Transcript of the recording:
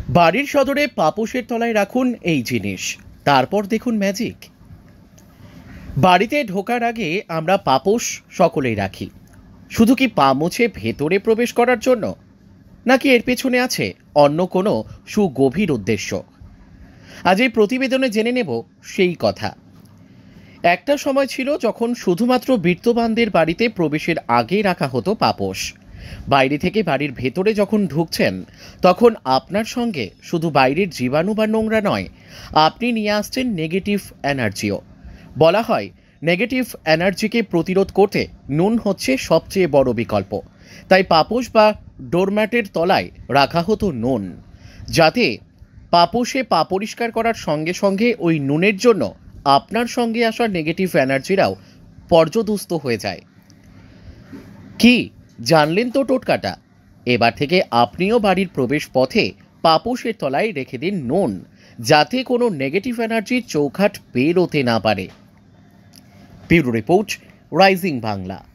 বাড়ির সদরে পাপোশের তলায় রাখুন এই জিনিস, তারপর দেখুন ম্যাজিক। বাড়িতে ঢোকার আগে আমরা পাপোশ সকলেই রাখি, শুধু কি পা মুছে ভেতরে প্রবেশ করার জন্য, নাকি এর পেছনে আছে অন্য কোনো সুগভীর উদ্দেশ্য? আজ এই প্রতিবেদনে জেনে নেব সেই কথা। একটা সময় ছিল যখন শুধুমাত্র বিত্তবানদের বাড়িতে প্রবেশের আগে রাখা হতো পাপোশ। বাইরে থেকে বাড়ির ভেতরে যখন ঢুকছেন, তখন আপনার সঙ্গে শুধু বাইরের জীবাণু বা নোংরা নয়, আপনি নিয়ে আসছেন নেগেটিভ এনার্জিও। বলা হয় নেগেটিভ এনার্জিকে প্রতিরোধ করতে নুন হচ্ছে সবচেয়ে বড় বিকল্প। তাই পাপোশ বা ডোরম্যাটের তলায় রাখা হতো নুন, যাতে পাপোশে পা পরিষ্কার করার সঙ্গে সঙ্গে ওই নুনের জন্য আপনার সঙ্গে আসা নেগেটিভ এনার্জিরাও পর্যদুস্ত হয়ে যায়। কি জানলেন তো টোটকাটা? এবার থেকে আপনিও বাড়ির প্রবেশ পথে পাপোশের তলায় রেখে দিন নুন, যাতে কোনো নেগেটিভ এনার্জির চৌখাট বেরোতে না পারে। Bureau report, rising Bangla.